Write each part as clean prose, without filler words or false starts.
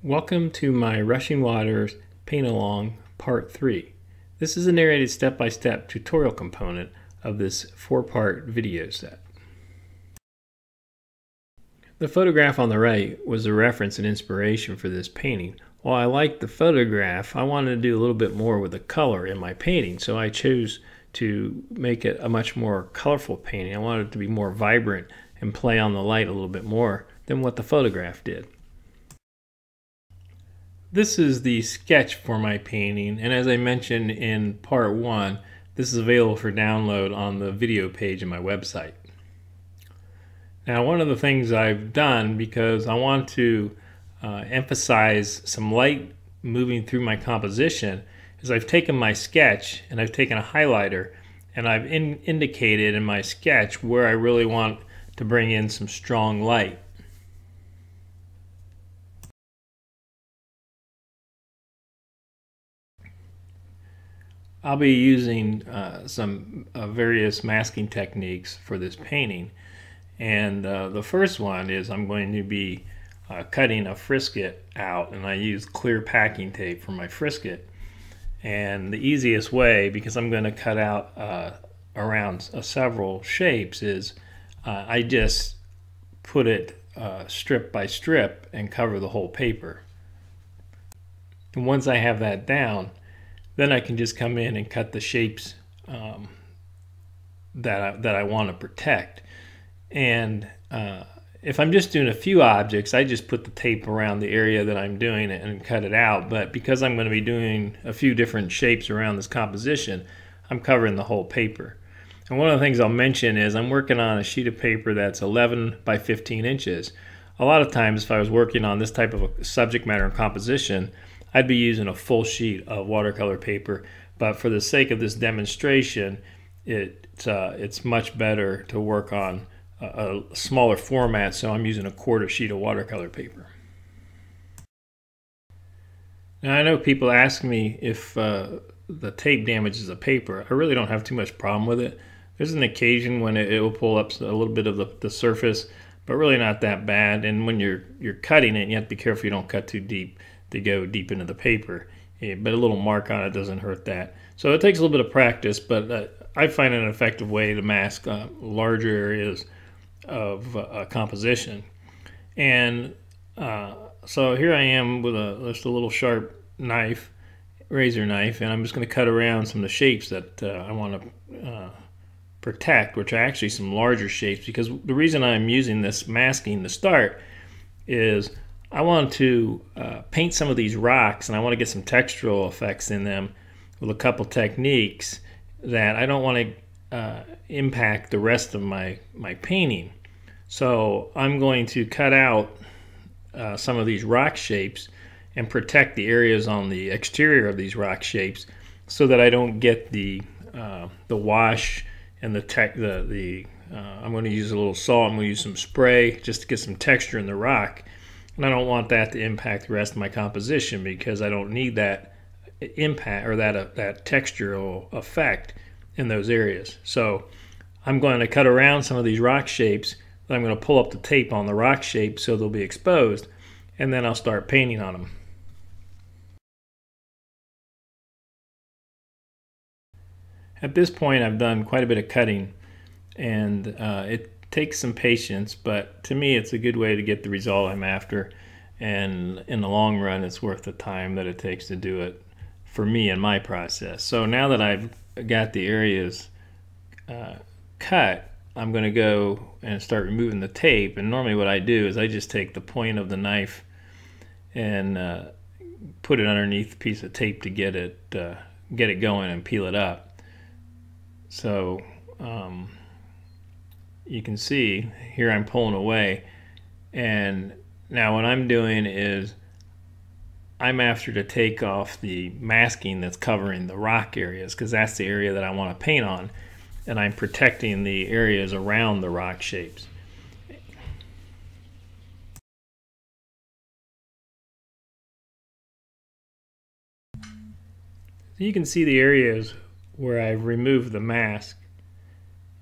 Welcome to my Rushing Waters Paint Along Part 3. This is a narrated step-by-step tutorial component of this 4-part video set. The photograph on the right was a reference and inspiration for this painting. While I liked the photograph, I wanted to do a little bit more with the color in my painting, so I chose to make it a much more colorful painting. I wanted it to be more vibrant and play on the light a little bit more than what the photograph did. This is the sketch for my painting, and as I mentioned in part 1, this is available for download on the video page of my website. Now, one of the things I've done, because I want to emphasize some light moving through my composition, is I've taken my sketch and I've taken a highlighter and I've indicated in my sketch where I really want to bring in some strong light. I'll be using some various masking techniques for this painting, and the first one is I'm going to be cutting a frisket out, and I use clear packing tape for my frisket. And the easiest way, because I'm going to cut out around several shapes, is I just put it strip by strip and cover the whole paper. And once I have that down, then I can just come in and cut the shapes that I want to protect. And if I'm just doing a few objects, I just put the tape around the area that I'm doing it and cut it out. But because I'm going to be doing a few different shapes around this composition, I'm covering the whole paper. And one of the things I'll mention is I'm working on a sheet of paper that's 11 by 15 inches. A lot of times, if I was working on this type of a subject matter and composition, I'd be using a full sheet of watercolor paper. But for the sake of this demonstration, it's much better to work on a smaller format, so I'm using a quarter sheet of watercolor paper. Now, I know people ask me if the tape damages the paper. I really don't have too much problem with it. There's an occasion when it will pull up a little bit of the surface, but really not that bad. And when you're cutting it, you have to be careful you don't cut too deep to go deep into the paper. But a little mark on it doesn't hurt that. So it takes a little bit of practice, but I find it an effective way to mask larger areas of composition. And so here I am with just a little sharp knife, razor knife, and I'm just going to cut around some of the shapes that I want to protect, which are actually some larger shapes, because the reason I'm using this masking to start is I want to paint some of these rocks, and I want to get some textural effects in them with a couple techniques that I don't want to impact the rest of my painting. So I'm going to cut out some of these rock shapes and protect the areas on the exterior of these rock shapes so that I don't get the wash and I'm going to use a little salt. I'm going to use some spray just to get some texture in the rock. And I don't want that to impact the rest of my composition, because I don't need that impact or that textural effect in those areas. So I'm going to cut around some of these rock shapes. I'm going to pull up the tape on the rock shape so they'll be exposed, and then I'll start painting on them. At this point, I've done quite a bit of cutting, and it takes some patience, but to me it's a good way to get the result I'm after, and in the long run it's worth the time that it takes to do it for me and my process. So now that I've got the areas cut, I'm going to go and start removing the tape. And normally what I do is I just take the point of the knife and put it underneath a piece of tape to get it going and peel it up. So you can see here I'm pulling away, and now what I'm doing is I'm after to take off the masking that's covering the rock areas, because that's the area that I want to paint on, and I'm protecting the areas around the rock shapes. So you can see the areas where I've removed the mask,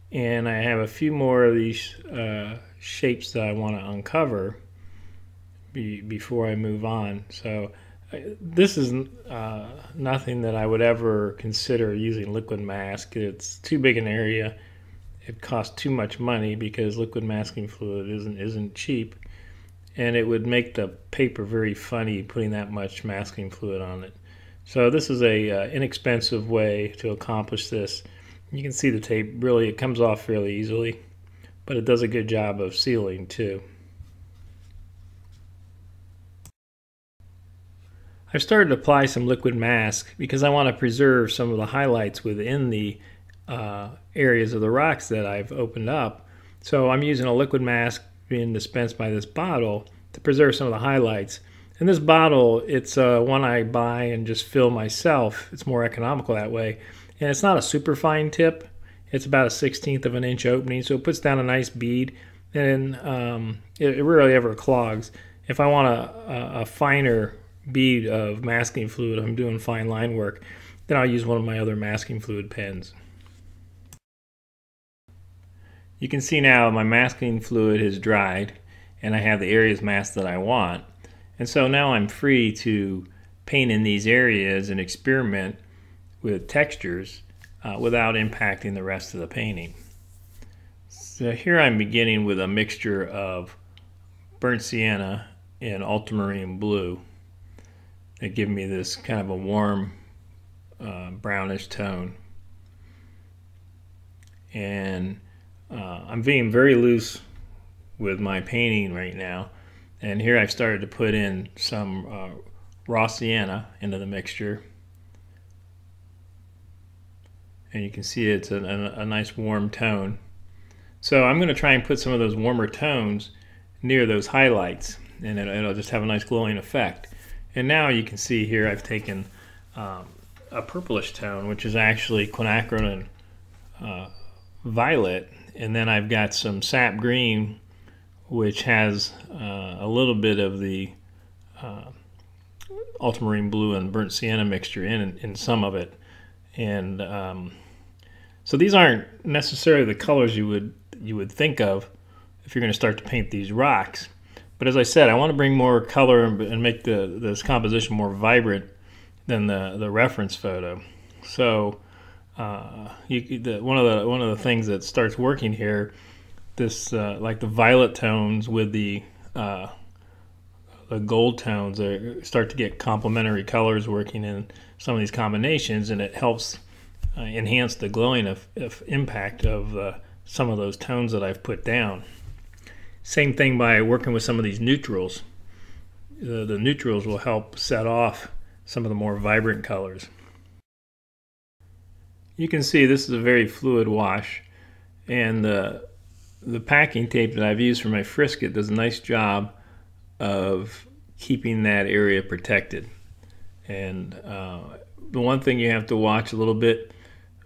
and I have a few more of these shapes that I want to uncover. before I move on. So this is nothing that I would ever consider using liquid mask. It's too big an area. It costs too much money because liquid masking fluid isn't cheap, and it would make the paper very funny putting that much masking fluid on it. So this is a inexpensive way to accomplish this. You can see the tape really, it comes off fairly easily, but it does a good job of sealing too. I've started to apply some liquid mask because I want to preserve some of the highlights within the areas of the rocks that I've opened up. So I'm using a liquid mask being dispensed by this bottle to preserve some of the highlights. And this bottle, it's one I buy and just fill myself. It's more economical that way. And it's not a super fine tip. It's about a 1/16 of an inch opening, so it puts down a nice bead, and it rarely ever clogs. If I want a finer bead of masking fluid, if I'm doing fine line work, then I'll use one of my other masking fluid pens. You can see now my masking fluid has dried and I have the areas masked that I want. And so now I'm free to paint in these areas and experiment with textures without impacting the rest of the painting. So here I'm beginning with a mixture of burnt sienna and ultramarine blue. They give me this kind of a warm brownish tone. And I'm being very loose with my painting right now. And here I've started to put in some raw sienna into the mixture. And you can see it's a nice warm tone. So I'm going to try and put some of those warmer tones near those highlights, and it'll just have a nice glowing effect. And now you can see here I've taken a purplish tone, which is actually quinacridone violet, and then I've got some sap green, which has a little bit of the ultramarine blue and burnt sienna mixture in some of it. And so these aren't necessarily the colors you would think of if you're going to start to paint these rocks. But as I said, I want to bring more color and make this composition more vibrant than the reference photo. So one of the things that starts working here, this like the violet tones with the gold tones, start to get complementary colors working in some of these combinations, and it helps enhance the glowing impact of some of those tones that I've put down. Same thing by working with some of these neutrals. The neutrals will help set off some of the more vibrant colors. You can see this is a very fluid wash, and the packing tape that I've used for my frisket does a nice job of keeping that area protected. And the one thing you have to watch a little bit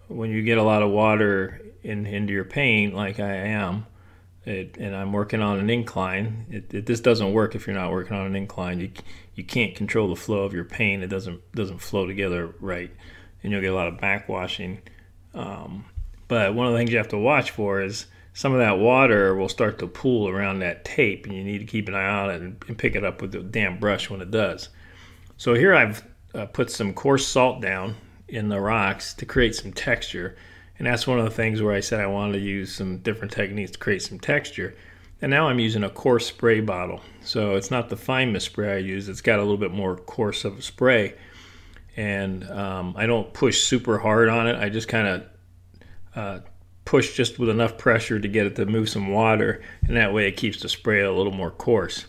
when you get a lot of water into your paint, like I am, and I'm working on an incline, this doesn't work if you're not working on an incline. You can't control the flow of your paint. It doesn't flow together right, and you'll get a lot of backwashing. But one of the things you have to watch for is some of that water will start to pool around that tape, and you need to keep an eye on it and pick it up with a damp brush when it does. So here I've put some coarse salt down in the rocks to create some texture. And that's one of the things where I said I wanted to use some different techniques to create some texture. And now I'm using a coarse spray bottle. So it's not the fine mist spray I use, it's got a little bit more coarse of a spray. And I don't push super hard on it, I just kind of push just with enough pressure to get it to move some water, and that way it keeps the spray a little more coarse.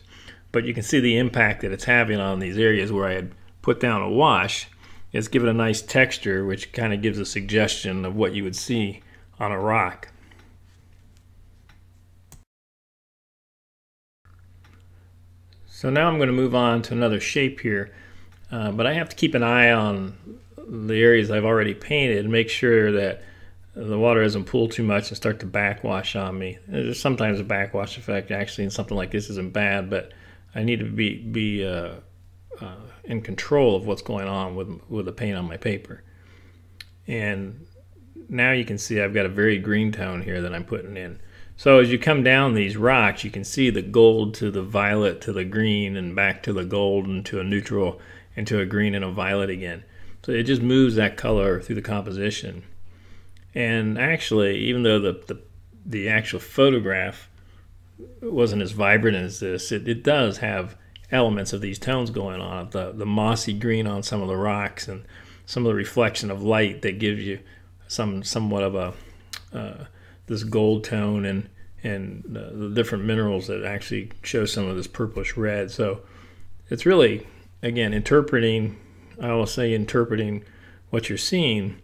But you can see the impact that it's having on these areas where I had put down a wash. It's given a nice texture, which kind of gives a suggestion of what you would see on a rock. So now I'm going to move on to another shape here, but I have to keep an eye on the areas I've already painted and make sure that the water doesn't pool too much and start to backwash on me. There's sometimes a backwash effect actually, and something like this isn't bad, but I need to be in control of what's going on with the paint on my paper. And now you can see I've got a very green tone here that I'm putting in. So as you come down these rocks, you can see the gold to the violet to the green and back to the gold and to a neutral and to a green and a violet again. So it just moves that color through the composition. And actually, even though the actual photograph wasn't as vibrant as this, it does have elements of these tones going on. The mossy green on some of the rocks and some of the reflection of light that gives you somewhat of a this gold tone, and the different minerals that actually show some of this purplish red. So it's really, again, interpreting, I will say interpreting what you're seeing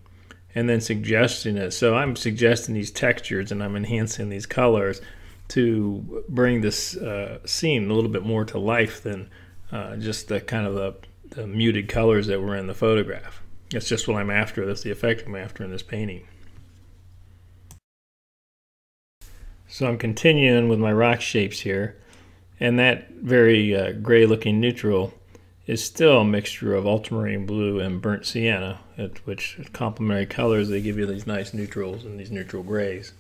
and then suggesting it. So I'm suggesting these textures and I'm enhancing these colors to bring this scene a little bit more to life than just the kind of the muted colors that were in the photograph. That's just what I'm after. That's the effect I'm after in this painting. So I'm continuing with my rock shapes here, and that very gray looking neutral is still a mixture of ultramarine blue and burnt sienna, which complementary colors. They give you these nice neutrals and these neutral grays.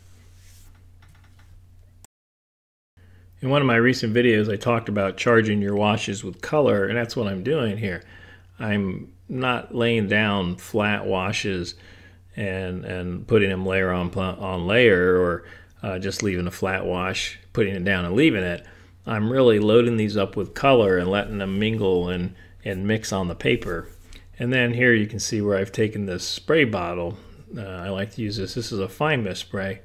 In one of my recent videos I talked about charging your washes with color, and that's what I'm doing here. I'm not laying down flat washes and putting them layer on layer, or just leaving a flat wash, putting it down and leaving it. I'm really loading these up with color and letting them mingle and mix on the paper. And then here you can see where I've taken this spray bottle. I like to use this. This is a fine mist spray.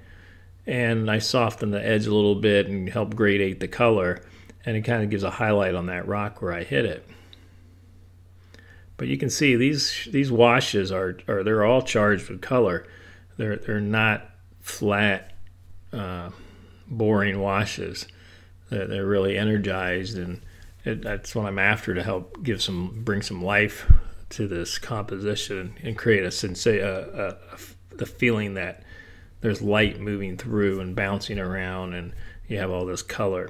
And I soften the edge a little bit and help gradate the color. And it kind of gives a highlight on that rock where I hit it. But you can see these washes they're all charged with color. They're not flat, boring washes. They're really energized, and that's what I'm after, to help bring some life to this composition and create the feeling that there's light moving through and bouncing around, and you have all this color.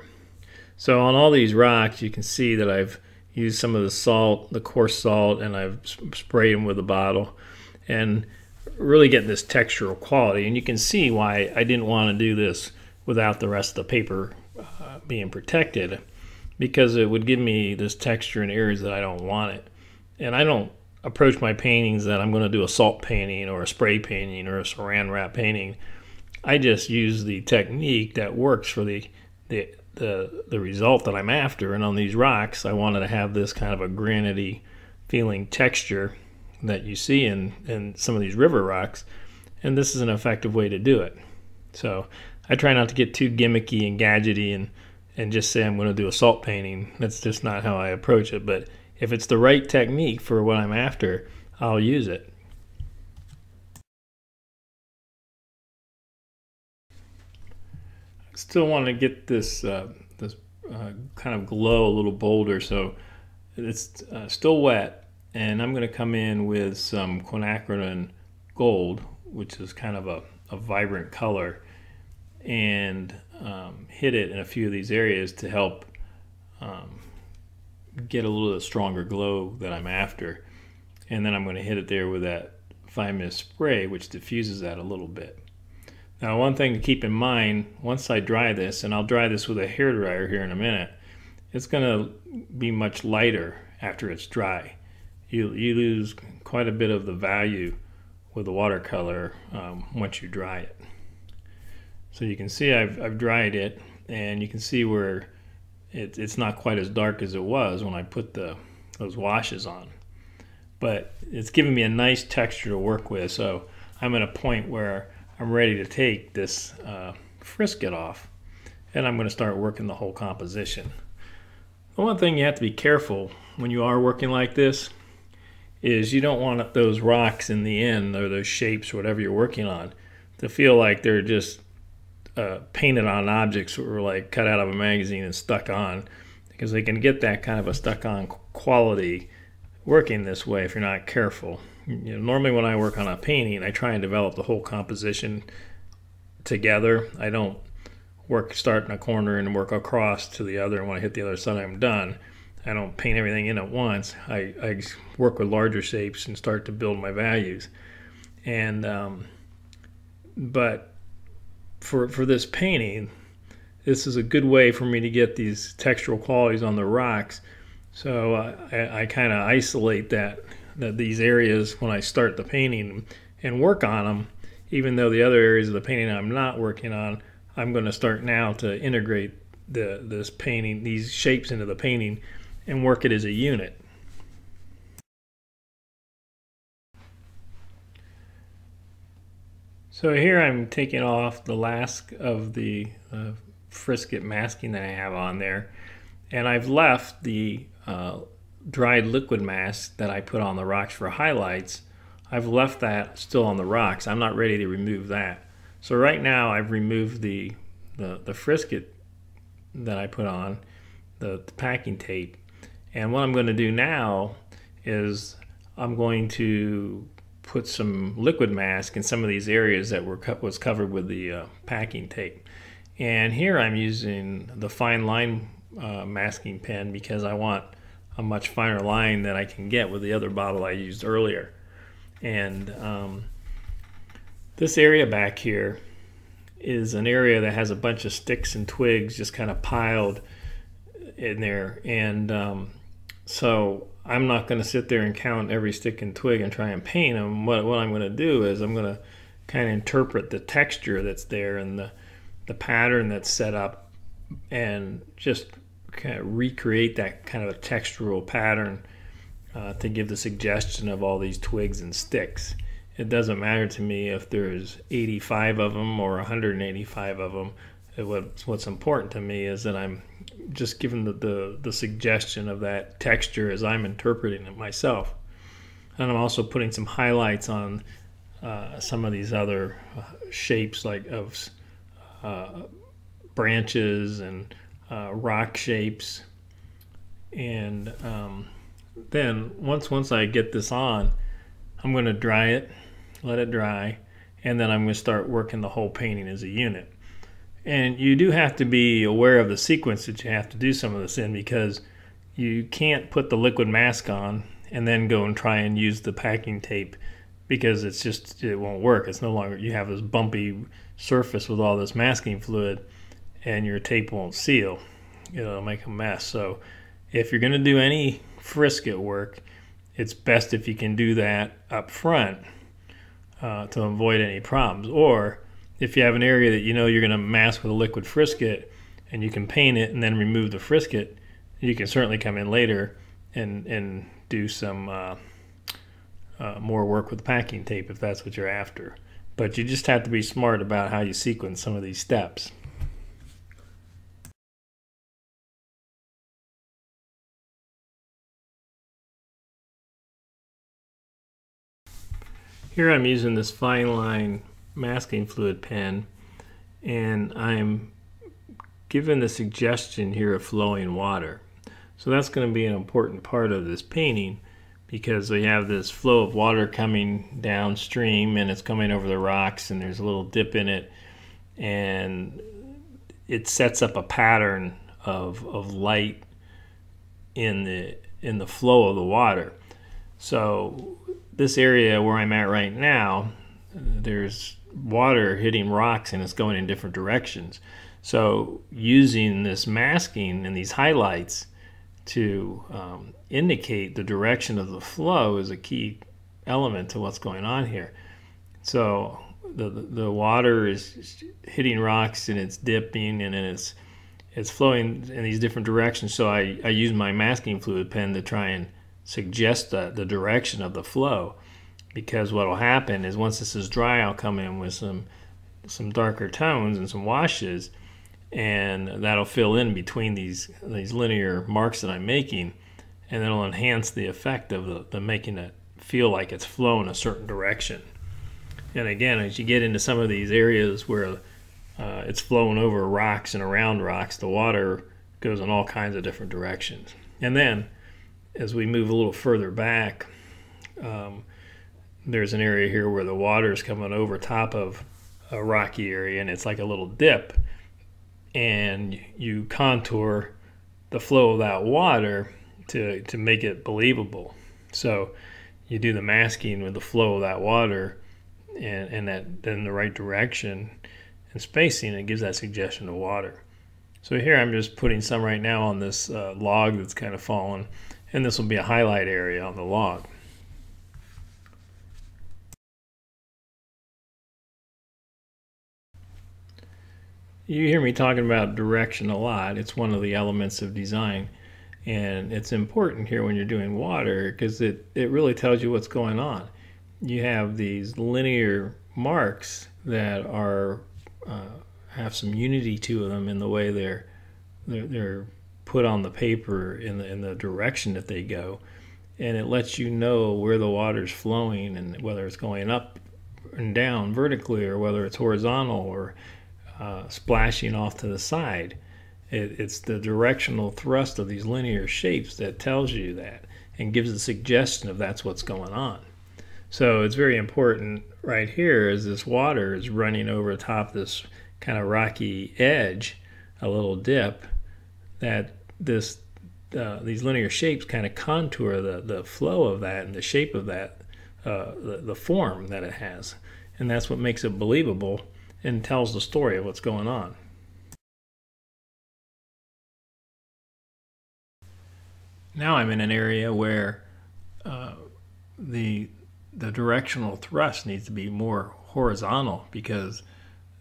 So on all these rocks, you can see that I've used some of the salt, the coarse salt, and I've sprayed them with a bottle, and really getting this textural quality. And you can see why I didn't want to do this without the rest of the paper being protected, because it would give me this texture in areas that I don't want it. And I don't approach my paintings that I'm going to do a salt painting or a spray painting or a saran wrap painting. I just use the technique that works for the result that I'm after. And on these rocks, I wanted to have this kind of a granity feeling texture that you see in some of these river rocks, and this is an effective way to do it. So I try not to get too gimmicky and gadgety and just say I'm going to do a salt painting. That's just not how I approach it. But if it's the right technique for what I'm after, I'll use it. I still want to get this kind of glow a little bolder, so it's still wet. And I'm going to come in with some quinacridone gold, which is kind of a vibrant color, and hit it in a few of these areas to help get a little stronger glow that I'm after. And then I'm going to hit it there with that fine mist spray, which diffuses that a little bit. Now, one thing to keep in mind, once I dry this, and I'll dry this with a hairdryer here in a minute, it's going to be much lighter after it's dry. You lose quite a bit of the value with the watercolor once you dry it. So you can see I've dried it, and you can see where it's not quite as dark as it was when I put those washes on. But it's giving me a nice texture to work with, so I'm at a point where I'm ready to take this frisket off, and I'm going to start working the whole composition. The one thing you have to be careful when you are working like this is you don't want those rocks in the end, or those shapes or whatever you're working on, to feel like they're just painted on objects or like cut out of a magazine and stuck on, because they can get that kind of a stuck on quality working this way if you're not careful. You know, normally when I work on a painting, I try and develop the whole composition together. I don't start in a corner and work across to the other, and when I hit the other side I'm done. I don't paint everything in at once. I work with larger shapes and start to build my values. And but for this painting, this is a good way for me to get these textural qualities on the rocks. So I kind of isolate these areas when I start the painting and work on them, even though the other areas of the painting I'm not working on, I'm going to start now to integrate this painting, these shapes into the painting, and work it as a unit. So here I'm taking off the last of the frisket masking that I have on there, and I've left the dried liquid mask that I put on the rocks for highlights. I've left that still on the rocks. I'm not ready to remove that. So right now I've removed the frisket that I put on, the packing tape, and what I'm going to do now is I'm going to put some liquid mask in some of these areas that was covered with the packing tape. And here I'm using the fine line masking pen because I want a much finer line than I can get with the other bottle I used earlier. And this area back here is an area that has a bunch of sticks and twigs just kind of piled in there, and so I'm not going to sit there and count every stick and twig and try and paint them. What I'm going to do is I'm going to kind of interpret the texture that's there and the pattern that's set up, and just kind of recreate that kind of a textural pattern to give the suggestion of all these twigs and sticks. It doesn't matter to me if there's 85 of them or 185 of them. What's important to me is that I'm just giving the suggestion of that texture as I'm interpreting it myself. And I'm also putting some highlights on some of these other shapes, like of branches and rock shapes. And then once I get this on, I'm going to dry it, let it dry, and then I'm going to start working the whole painting as a unit. And you do have to be aware of the sequence that you have to do some of this in, because you can't put the liquid mask on and then go and try and use the packing tape, because it won't work. It's no longer, you have this bumpy surface with all this masking fluid and your tape won't seal. It'll make a mess. So if you're going to do any frisket work, it's best if you can do that up front to avoid any problems. Or if you have an area that you know you're going to mask with a liquid frisket and you can paint it and then remove the frisket, you can certainly come in later and do some more work with packing tape if that's what you're after. But you just have to be smart about how you sequence some of these steps. Here I'm using this fine line masking fluid pen, and I'm given the suggestion here of flowing water. So that's going to be an important part of this painting, because we have this flow of water coming downstream and it's coming over the rocks, and there's a little dip in it, and it sets up a pattern of light in the flow of the water. So this area where I'm at right now, there's water hitting rocks and it's going in different directions. So using this masking and these highlights to indicate the direction of the flow is a key element to what's going on here. So the water is hitting rocks and it's dipping, and then it's flowing in these different directions. So I use my masking fluid pen to try and suggest the direction of the flow, because what will happen is once this is dry, I'll come in with some darker tones and some washes, and that'll fill in between these linear marks that I'm making, and it'll enhance the effect of the making it feel like it's flowing a certain direction. And again, as you get into some of these areas where it's flowing over rocks and around rocks, the water goes in all kinds of different directions. And then as we move a little further back, there's an area here where the water is coming over top of a rocky area, and it's like a little dip, and you contour the flow of that water to make it believable. So you do the masking with the flow of that water and that in the right direction, and spacing, it gives that suggestion of water. So here I'm just putting some right now on this log that's kind of fallen, and this will be a highlight area on the log. You hear me talking about direction a lot. It's one of the elements of design, and it's important here when you're doing water because it really tells you what's going on. You have these linear marks that are have some unity to them in the way they're put on the paper in the direction that they go, and it lets you know where the water's flowing and whether it's going up and down vertically or whether it's horizontal or splashing off to the side. It's the directional thrust of these linear shapes that tells you that and gives a suggestion of that's what's going on. So it's very important right here as this water is running over top this kind of rocky edge, a little dip, that these linear shapes kind of contour the flow of that and the shape of that, the form that it has. And that's what makes it believable and tells the story of what's going on. Now I'm in an area where the directional thrust needs to be more horizontal because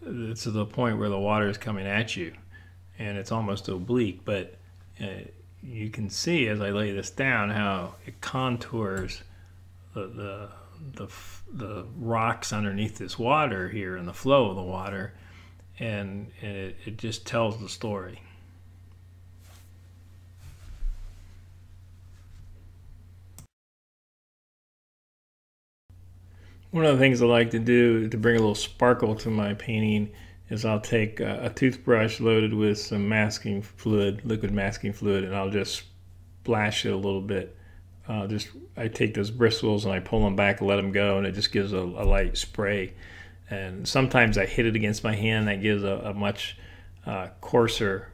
it's to the point where the water is coming at you and it's almost oblique, but you can see as I lay this down how it contours the rocks underneath this water here and the flow of the water, and it just tells the story. One of the things I like to do to bring a little sparkle to my painting is I'll take a toothbrush loaded with some masking fluid, liquid masking fluid, and I'll just splash it a little bit. I take those bristles and I pull them back and let them go, and it just gives a light spray. And sometimes I hit it against my hand, that gives a much coarser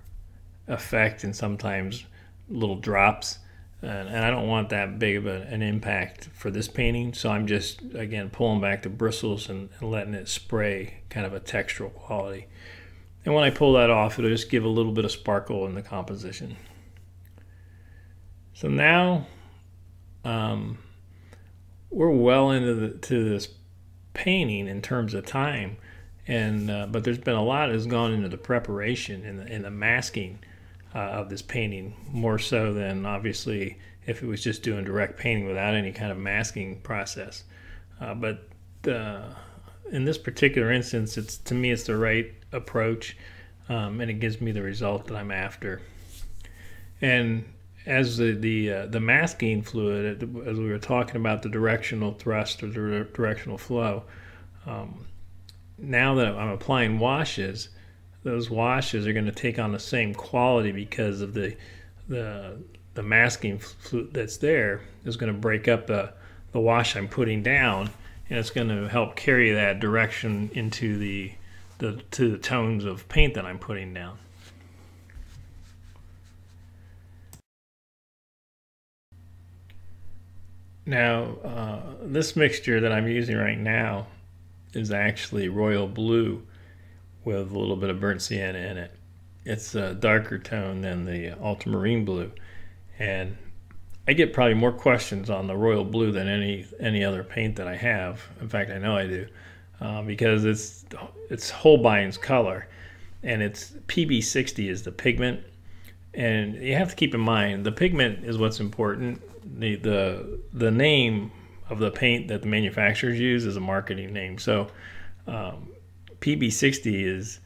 effect, and sometimes little drops. And I don't want that big of an impact for this painting, so I'm just, again, pulling back the bristles and letting it spray kind of a textural quality. And when I pull that off, it'll just give a little bit of sparkle in the composition. So now we're well into this painting in terms of time, and but there's been a lot that's gone into the preparation and the masking of this painting, more so than obviously if it was just doing direct painting without any kind of masking process. But in this particular instance, to me it's the right approach, and it gives me the result that I'm after. And as the masking fluid, as we were talking about the directional thrust or the directional flow, now that I'm applying washes, those washes are going to take on the same quality because of the masking fluid that's there is going to break up the wash I'm putting down, and it's going to help carry that direction into the tones of paint that I'm putting down. Now, this mixture that I'm using right now is actually royal blue with a little bit of burnt sienna in it. It's a darker tone than the ultramarine blue, and I get probably more questions on the royal blue than any other paint that I have. In fact, I know I do, because it's Holbein's color, and it's PB60 is the pigment. And you have to keep in mind the pigment is what's important. The name of the paint that the manufacturers use is a marketing name. So PB60 is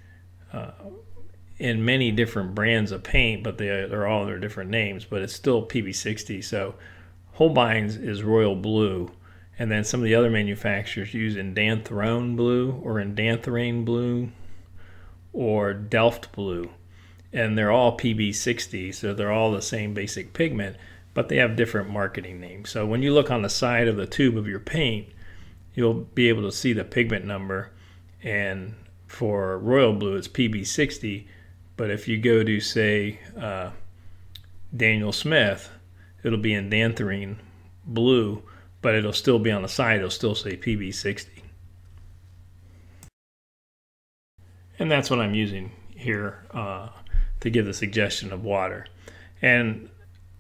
in many different brands of paint, but they're all their different names, but it's still PB60. So Holbein's is royal blue, and then some of the other manufacturers use indanthrone blue or indanthrane blue or delft blue, and they're all PB60, so they're all the same basic pigment, but they have different marketing names. So when you look on the side of the tube of your paint, you'll be able to see the pigment number, and for royal blue it's PB60, but if you go to, say, Daniel Smith, it'll be indanthrene blue, but it'll still be on the side, it'll still say PB60. And that's what I'm using here to give the suggestion of water. And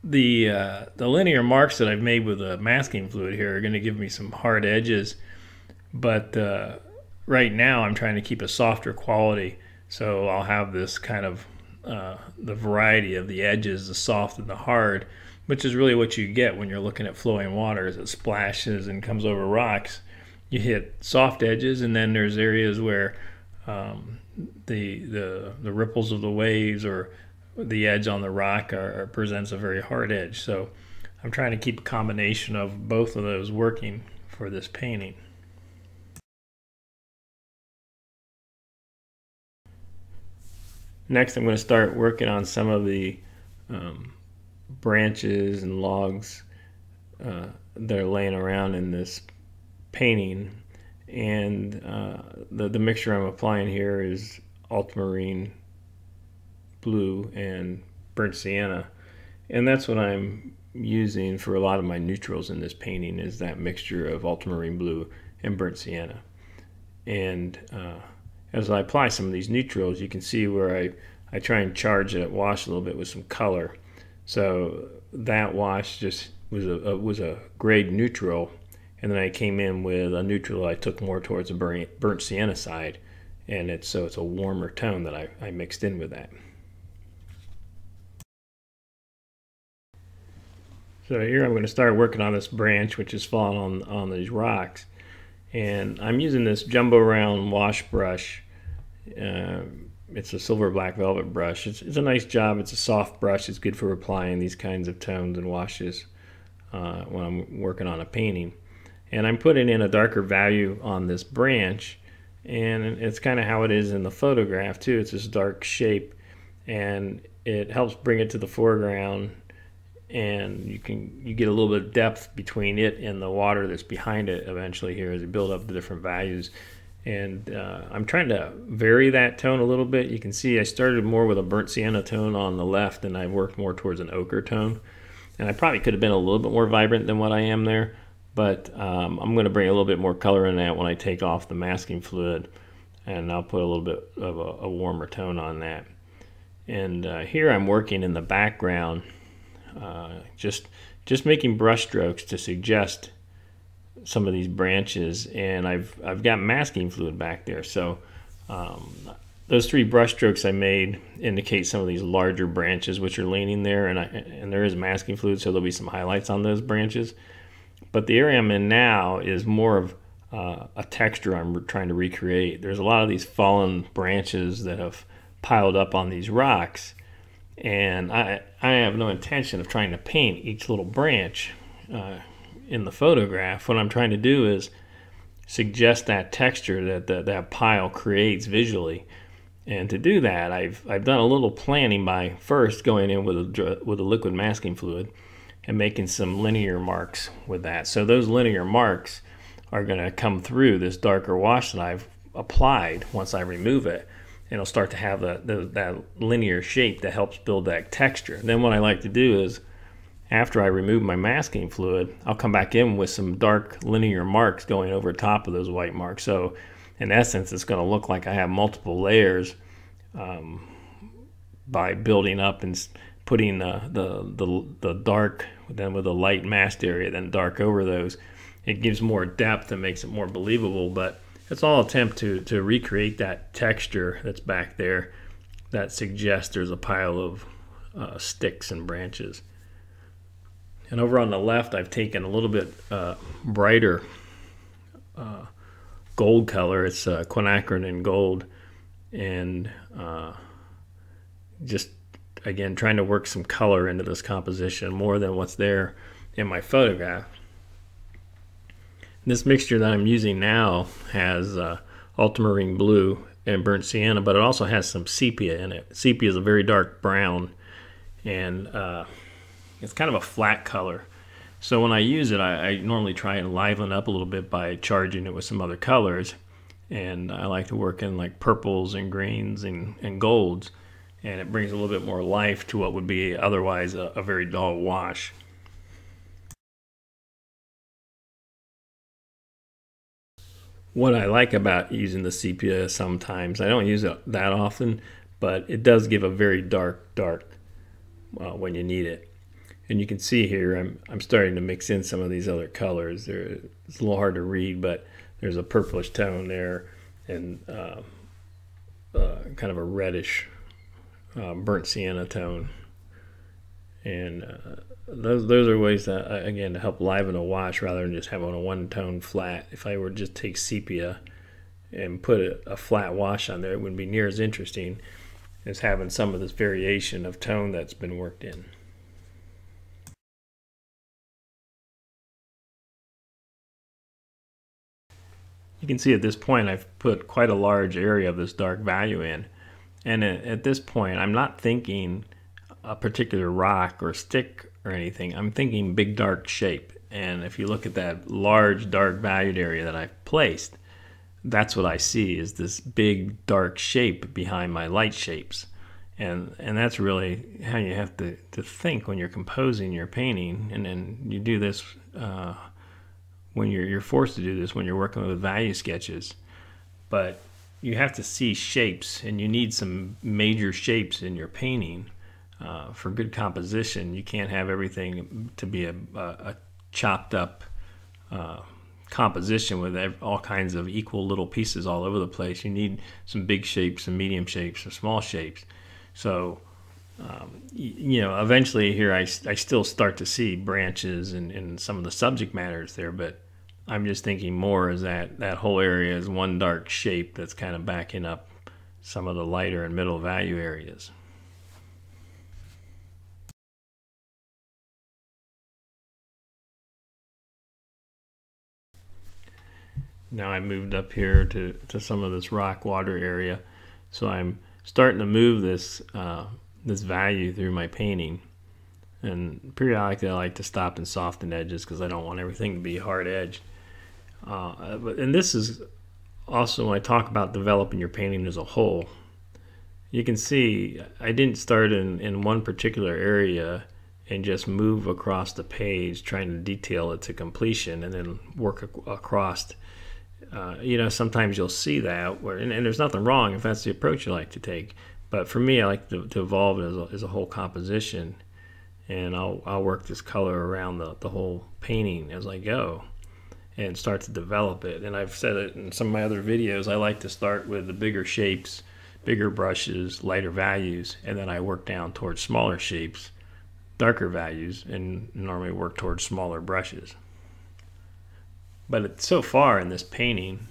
the linear marks that I've made with the masking fluid here are going to give me some hard edges, but right now I'm trying to keep a softer quality, so I'll have this kind of the variety of the edges, the soft and the hard, which is really what you get when you're looking at flowing water. As it splashes and comes over rocks, you hit soft edges, and then there's areas where the ripples of the waves or the edge on the rock presents a very hard edge. So I'm trying to keep a combination of both of those working for this painting. Next, I'm going to start working on some of the branches and logs that are laying around in this painting. And the mixture I'm applying here is ultramarine blue and burnt sienna, and that's what I'm using for a lot of my neutrals in this painting, is that mixture of ultramarine blue and burnt sienna. And as I apply some of these neutrals, you can see where I try and charge that wash a little bit with some color. So that wash just was a grade neutral, and then I came in with a neutral I took more towards the burnt sienna side, and it's a warmer tone that I mixed in with that. So here I'm going to start working on this branch which is falling on these rocks, and I'm using this jumbo round wash brush. It's a silver black velvet brush. It's a nice job. It's a soft brush. It's good for applying these kinds of tones and washes when I'm working on a painting. And I'm putting in a darker value on this branch, and it's kind of how it is in the photograph too. It's this dark shape, and it helps bring it to the foreground, and you get a little bit of depth between it and the water that's behind it eventually here as you build up the different values. And I'm trying to vary that tone a little bit. You can see I started more with a burnt sienna tone on the left, and I worked more towards an ochre tone, and I probably could have been a little bit more vibrant than what I am there, but I'm going to bring a little bit more color in that when I take off the masking fluid, and I'll put a little bit of a warmer tone on that. And here I'm working in the background, just making brush strokes to suggest some of these branches, and I've got masking fluid back there. So those 3 brush strokes I made indicate some of these larger branches which are leaning there, and there is masking fluid, so there'll be some highlights on those branches. But the area I'm in now is more of a texture I'm trying to recreate. There's a lot of these fallen branches that have piled up on these rocks, and I have no intention of trying to paint each little branch in the photograph. What I'm trying to do is suggest that texture that pile creates visually. And to do that, I've done a little planning by first going in with a liquid masking fluid and making some linear marks with that. So those linear marks are going to come through this darker wash that I've applied once I remove it, and it'll start to have that linear shape that helps build that texture. And then what I like to do is, after I remove my masking fluid, I'll come back in with some dark linear marks going over top of those white marks. So in essence, it's going to look like I have multiple layers by building up and putting the dark, then with a light masked area, then dark over those. It gives more depth and makes it more believable, but it's all attempt to recreate that texture that's back there that suggests there's a pile of sticks and branches. And over on the left, I've taken a little bit brighter gold color. It's quinacridone in gold, and just again trying to work some color into this composition more than what's there in my photograph. This mixture that I'm using now has ultramarine blue and burnt sienna, but it also has some sepia in it. Sepia is a very dark brown, and it's kind of a flat color. So when I use it, I normally try and liven up a little bit by charging it with some other colors. And I like to work in like purples and greens and golds, and it brings a little bit more life to what would be otherwise a very dull wash. What I like about using the sepia sometimes, I don't use it that often, but it does give a very dark when you need it. And you can see here I'm starting to mix in some of these other colors. It's a little hard to read, but there's a purplish tone there and kind of a reddish burnt sienna tone. And those are ways that, again, to help liven a wash rather than just having a one-tone flat. If I were to just take sepia and put a flat wash on there, it wouldn't be near as interesting as having some of this variation of tone that's been worked in. You can see at this point I've put quite a large area of this dark value in. And at this point, I'm not thinking a particular rock or stick or anything. I'm thinking big dark shape. And if you look at that large dark valued area that I've placed, that's what I see, is this big dark shape behind my light shapes. And that's really how you have to think when you're composing your painting. And then you do this when you're forced to do this when you're working with value sketches. But you have to see shapes, and you need some major shapes in your painting for good composition. You can't have everything to be a chopped up composition with all kinds of equal little pieces all over the place. You need some big shapes, some medium shapes, some small shapes. So eventually here I still start to see branches and some of the subject matters there, but I'm just thinking more as that whole area is one dark shape that's kind of backing up some of the lighter and middle value areas. Now I moved up here to some of this rock water area, so I'm starting to move this this value through my painting. And periodically I like to stop and soften edges because I don't want everything to be hard edged. And this is also when I talk about developing your painting as a whole. You can see I didn't start in one particular area and just move across the page trying to detail it to completion and then work across. Sometimes you'll see that, and there's nothing wrong if that's the approach you like to take. But for me, I like to evolve it as a whole composition, and I'll work this color around the whole painting as I go and start to develop it. And I've said it in some of my other videos, I like to start with the bigger shapes, bigger brushes, lighter values, and then I work down towards smaller shapes, darker values, and normally work towards smaller brushes. But so far in this painting,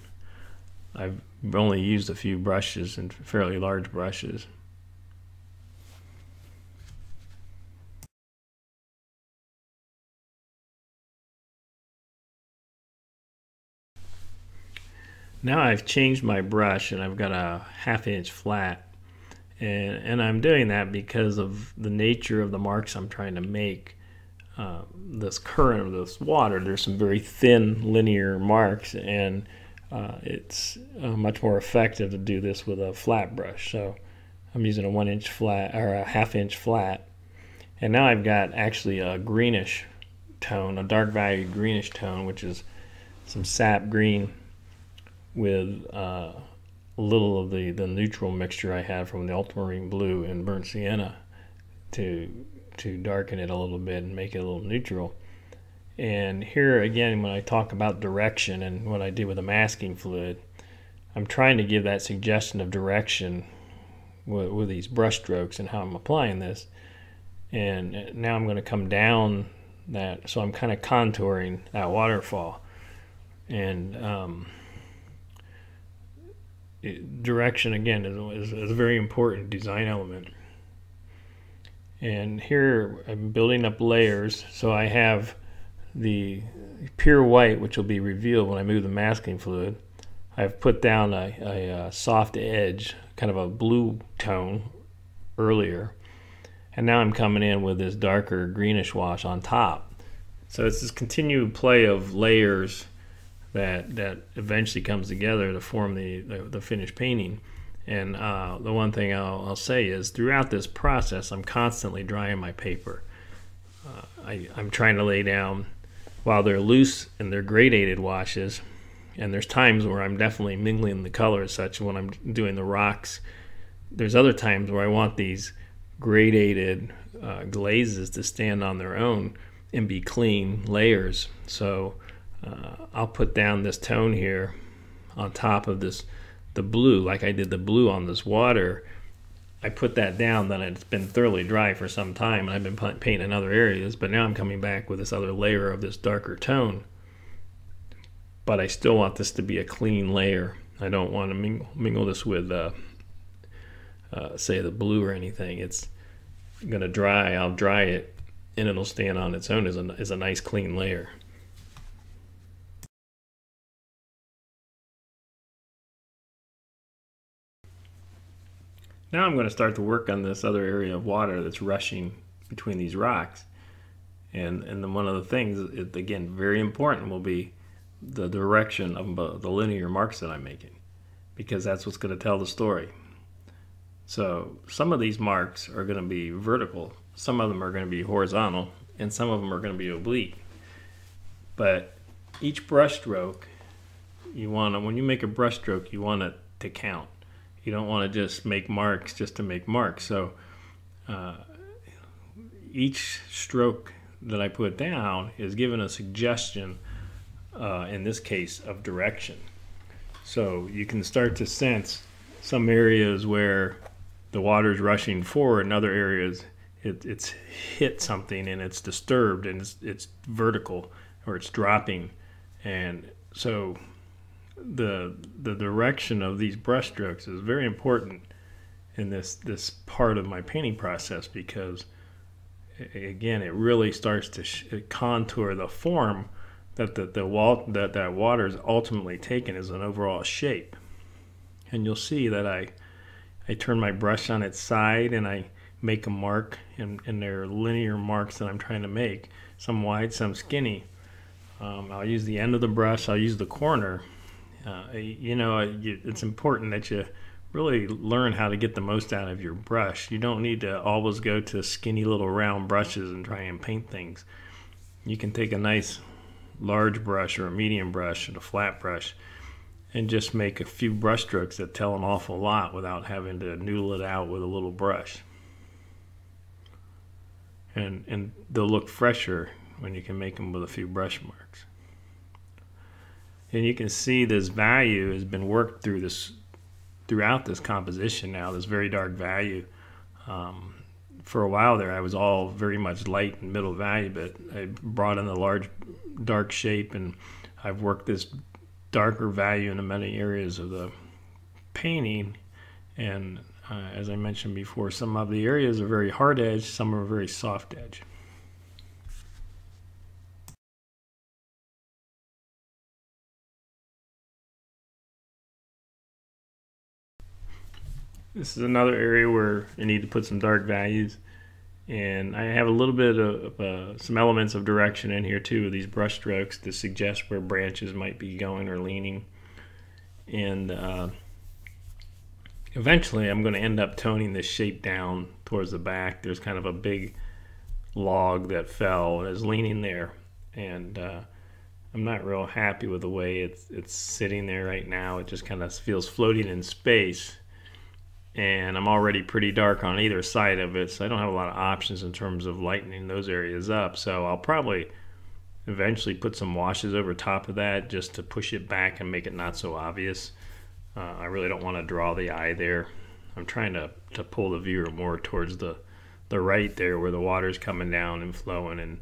I've only used a few brushes and fairly large brushes. Now I've changed my brush and I've got a 1/2 inch flat, and I'm doing that because of the nature of the marks I'm trying to make. This current of this water, there's some very thin linear marks, and it's much more effective to do this with a flat brush. So I'm using a 1 inch flat or a 1/2 inch flat, and now I've got actually a greenish tone, a dark value greenish tone, which is some sap green with a little of the neutral mixture I had from the ultramarine blue and burnt sienna to darken it a little bit and make it a little neutral. And here again, when I talk about direction and what I did with the masking fluid, I'm trying to give that suggestion of direction with these brush strokes and how I'm applying this. And now I'm going to come down that, so I'm kind of contouring that waterfall. And direction again is a very important design element. And here I'm building up layers, so I have the pure white, which will be revealed when I move the masking fluid. I've put down a soft edge, kind of a blue tone earlier, and now I'm coming in with this darker greenish wash on top. So it's this continued play of layers that eventually comes together to form the finished painting. And the one thing I'll say is throughout this process, I'm constantly drying my paper. I'm trying to lay down, while they're loose and they're gradated washes, And there's times where I'm definitely mingling the colors, such when I'm doing the rocks. There's other times where I want these gradated glazes to stand on their own and be clean layers. So I'll put down this tone here on top of the blue, like I did the blue on this water. I put that down, then it's been thoroughly dry for some time, and I've been painting in other areas, but now I'm coming back with this other layer of this darker tone. But I still want this to be a clean layer. I don't want to mingle this with, say, the blue or anything. It's going to dry. I'll dry it, and it'll stand on its own as a nice clean layer. Now I'm going to start to work on this other area of water that's rushing between these rocks. And then one of the things, again, very important, will be the direction of the linear marks that I'm making, because that's what's going to tell the story. So some of these marks are going to be vertical, some of them are going to be horizontal, and some of them are going to be oblique. But each brush stroke, when you make a brush stroke, you want it to count. You don't want to just make marks just to make marks. So each stroke that I put down is given a suggestion, in this case, of direction. So you can start to sense some areas where the water's rushing forward, and other areas it's hit something and it's disturbed and it's vertical or it's dropping. And so the direction of these brush strokes is very important in this part of my painting process, because again, it really starts to contour the form that that water is ultimately taken as an overall shape. And you'll see that I turn my brush on its side and I make a mark, and they're linear marks that I'm trying to make, some wide, some skinny. I'll use the end of the brush, I'll use the corner. It's important that you really learn how to get the most out of your brush. You don't need to always go to skinny little round brushes and try and paint things. You can take a nice large brush or a medium brush and a flat brush and just make a few brush strokes that tell an awful lot without having to noodle it out with a little brush. And they'll look fresher when you can make them with a few brush marks. And you can see this value has been worked throughout this composition now, this very dark value. For a while there, I was all very much light and middle value, but I brought in a large dark shape, and I've worked this darker value into many areas of the painting. And as I mentioned before, some of the areas are very hard edge, some are very soft edge. This is another area where you need to put some dark values, and I have a little bit of some elements of direction in here too, these brush strokes to suggest where branches might be going or leaning. And eventually I'm going to end up toning this shape down towards the back. There's kind of a big log that fell and is leaning there, and I'm not real happy with the way it's sitting there right now. It just kind of feels floating in space. And I'm already pretty dark on either side of it, so I don't have a lot of options in terms of lightening those areas up. So I'll probably eventually put some washes over top of that just to push it back and make it not so obvious. I really don't want to draw the eye there. I'm trying to pull the viewer more towards the right there where the water's coming down and flowing,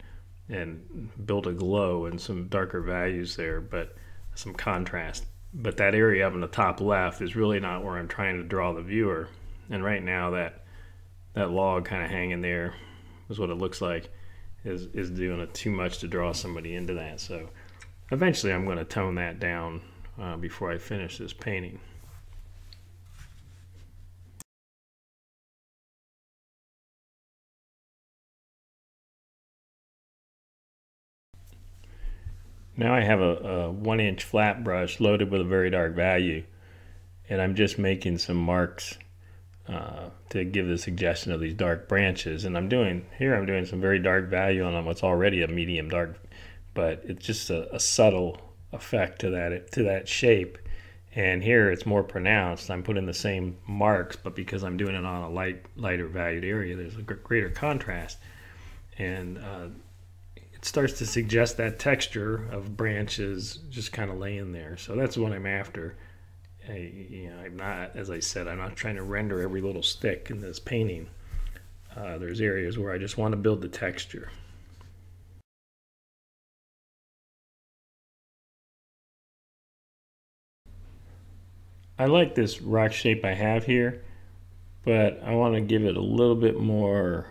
and build a glow and some darker values there, but some contrast. But that area up in the top left is really not where I'm trying to draw the viewer. And right now that log kind of hanging there is what it looks like is doing it too much to draw somebody into that. So eventually I'm going to tone that down before I finish this painting. Now I have a 1-inch flat brush loaded with a very dark value, and I'm just making some marks to give the suggestion of these dark branches. And I'm doing some very dark value on what's already a medium dark, but it's just a subtle effect to that shape. And here it's more pronounced. I'm putting the same marks, but because I'm doing it on a lighter valued area, there's a greater contrast. And it starts to suggest that texture of branches just kind of laying there. So that's what I'm after. I'm not, as I said, I'm not trying to render every little stick in this painting. There's areas where I just want to build the texture. I like this rock shape I have here, but I want to give it a little bit more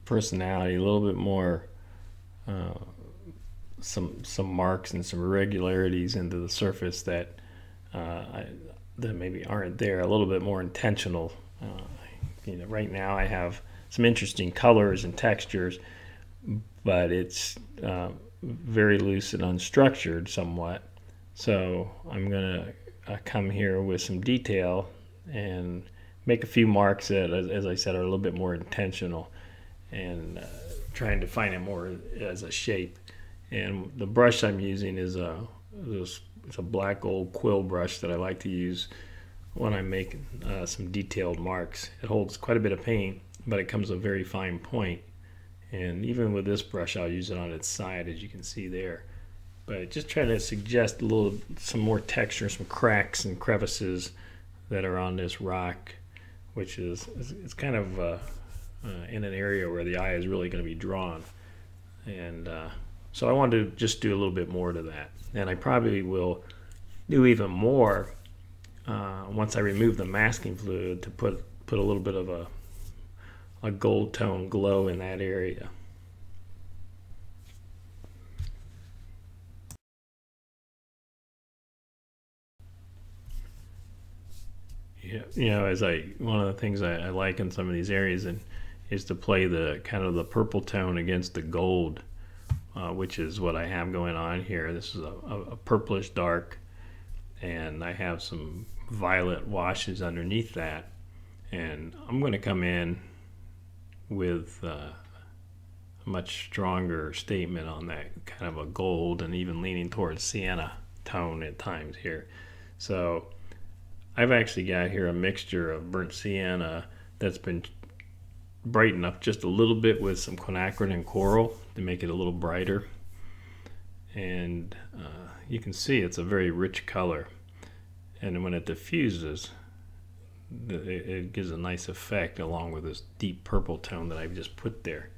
personality, a little bit more some marks and some irregularities into the surface that that maybe aren't there. A little bit more intentional. Right now I have some interesting colors and textures, but it's very loose and unstructured somewhat. So I'm gonna come here with some detail and make a few marks that, as I said, are a little bit more intentional, and trying to find it more as a shape. And the brush I'm using is it's a black gold quill brush that I like to use when I'm making some detailed marks. It holds quite a bit of paint, but it comes a very fine point. And even with this brush, I'll use it on its side, as you can see there. But just trying to suggest some more texture, some cracks and crevices that are on this rock, which it's kind of in an area where the eye is really going to be drawn. And so I wanted to just do a little bit more to that. And I probably will do even more once I remove the masking fluid, to put a little bit of a gold tone glow in that area. One of the things I like in some of these areas is to play the kind of the purple tone against the gold, which is what I have going on here. This is a purplish dark, and I have some violet washes underneath that. And I'm going to come in with a much stronger statement on that kind of a gold, and even leaning towards sienna tone at times here. So I've actually got here a mixture of burnt sienna that's been brightened up just a little bit with some quinacridone and coral to make it a little brighter. And you can see it's a very rich color. And when it diffuses, it gives a nice effect along with this deep purple tone that I've just put there.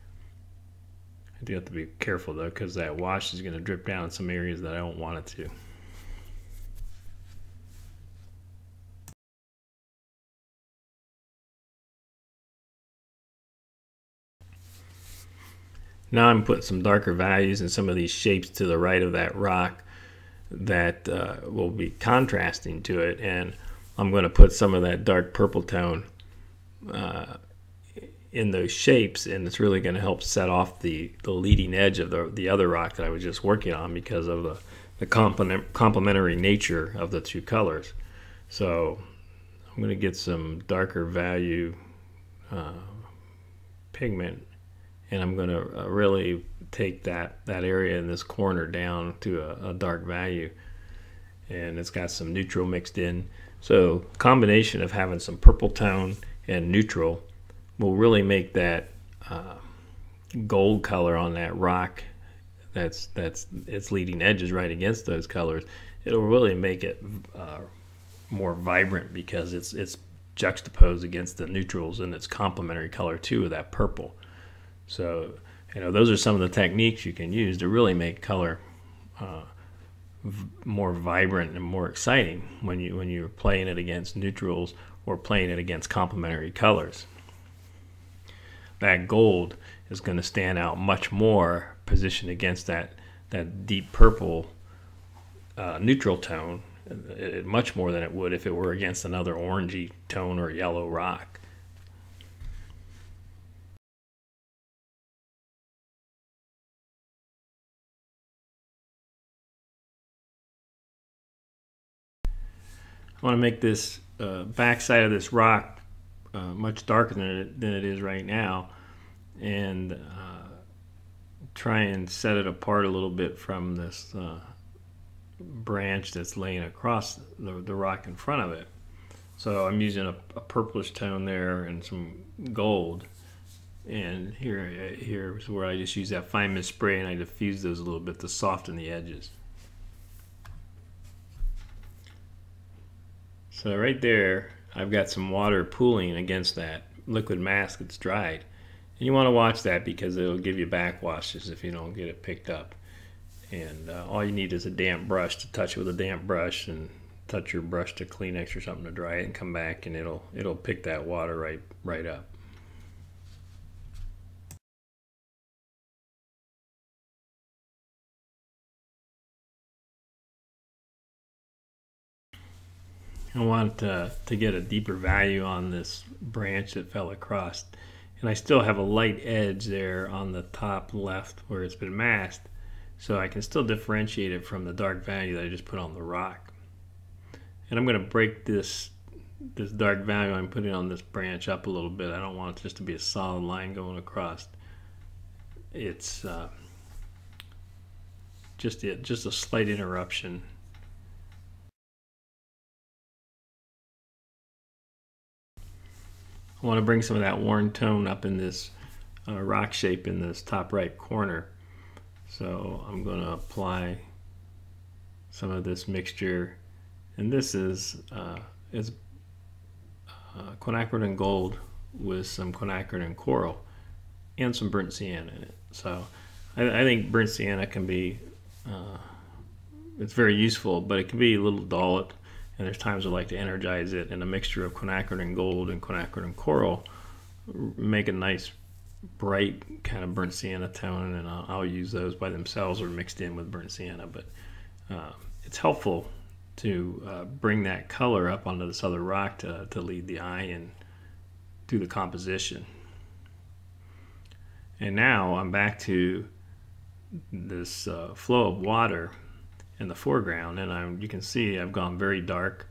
I do have to be careful though, because that wash is going to drip down in some areas that I don't want it to. Now I'm putting some darker values in some of these shapes to the right of that rock that will be contrasting to it, and I'm going to put some of that dark purple tone in those shapes, and it's really going to help set off the leading edge of the other rock that I was just working on, because of the complementary nature of the two colors. So I'm going to get some darker value pigment, and I'm going to really take that area in this corner down to a dark value, and it's got some neutral mixed in. So combination of having some purple tone and neutral will really make that gold color on that rock that's its leading edges right against those colors. It'll really make it more vibrant, because it's juxtaposed against the neutrals and its complementary color too of that purple. So those are some of the techniques you can use to really make color more vibrant and more exciting when you're playing it against neutrals or playing it against complementary colors. That gold is going to stand out much more positioned against that deep purple neutral tone, much more than it would if it were against another orangey tone or yellow rock. I want to make this back side of this rock much darker than it is right now, and try and set it apart a little bit from this branch that's laying across the rock in front of it. So I'm using a purplish tone there and some gold. And here is where I just use that fine mist spray and I diffuse those a little bit to soften the edges. So right there, I've got some water pooling against that liquid mask that's dried. And you want to watch that because it'll give you backwashes if you don't get it picked up. And all you need is a damp brush to touch it with a damp brush, and touch your brush to Kleenex or something to dry it, and come back and it'll pick that water right up. I want to get a deeper value on this branch that fell across, and I still have a light edge there on the top left where it's been masked, so I can still differentiate it from the dark value that I just put on the rock. And I'm going to break this dark value I'm putting on this branch up a little bit. I don't want it just to be a solid line going across. It's just a slight interruption. I want to bring some of that worn tone up in this rock shape in this top right corner. So I'm going to apply some of this mixture, and this is quinacridone gold with some quinacridone coral and some burnt sienna in it. So I think burnt sienna can be, it's very useful, but it can be a little dull. And there's times I like to energize it, and a mixture of quinacridone gold and quinacridone coral make a nice bright kind of burnt sienna tone, and I'll use those by themselves or mixed in with burnt sienna. But it's helpful to bring that color up onto this other rock to lead the eye and do the composition. And now I'm back to this flow of water in the foreground, and you can see I've gone very dark,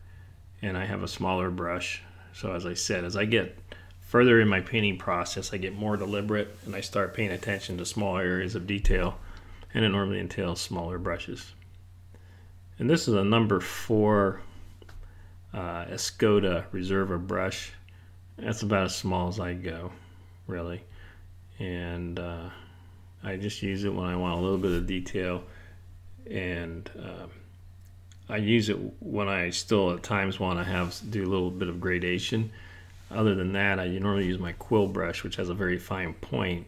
and I have a smaller brush. So as I said, as I get further in my painting process, I get more deliberate and I start paying attention to small areas of detail, and it normally entails smaller brushes. And this is a number 4 Escoda Reserva brush. That's about as small as I go, really. And I just use it when I want a little bit of detail, and I use it when I still at times want to do a little bit of gradation. Other than that, I normally use my quill brush, which has a very fine point,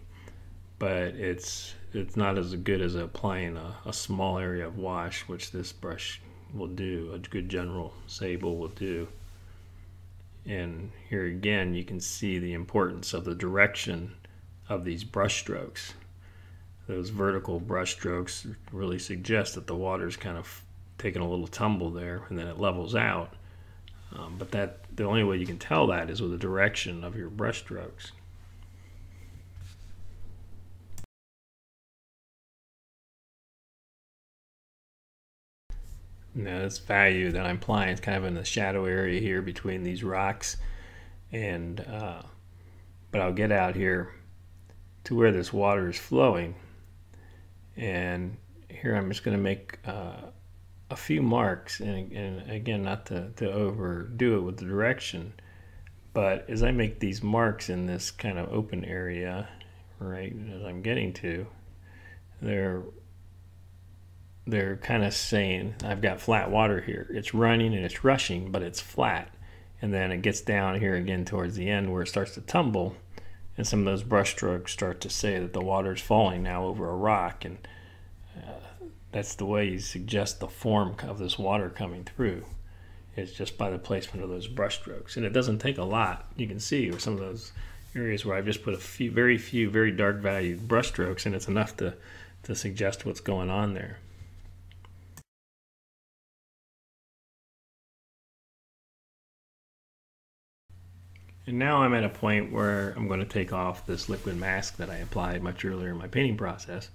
but it's not as good as applying a small area of wash, which this brush will do, a good general sable will do. And here again, you can see the importance of the direction of these brush strokes. Those vertical brush strokes really suggest that the water's kind of taking a little tumble there, and then it levels out. But the only way you can tell that is with the direction of your brush strokes. Now this value that I'm applying is kind of in the shadow area here between these rocks, and but I'll get out here to where this water is flowing, and here I'm just going to make a few marks, and again, not to overdo it with the direction, but as I make these marks in this kind of open area, right as I'm getting to, they're kind of saying I've got flat water here. It's running and it's rushing, but it's flat. And then it gets down here again towards the end where it starts to tumble, and some of those brush strokes start to say that the water's falling now over a rock, and that's the way you suggest the form of this water coming through. It's just by the placement of those brush strokes, and it doesn't take a lot. You can see with some of those areas where I've just put very few very dark value brush strokes, and it's enough to suggest what's going on there. And now I'm at a point where I'm going to take off this liquid mask that I applied much earlier in my painting process.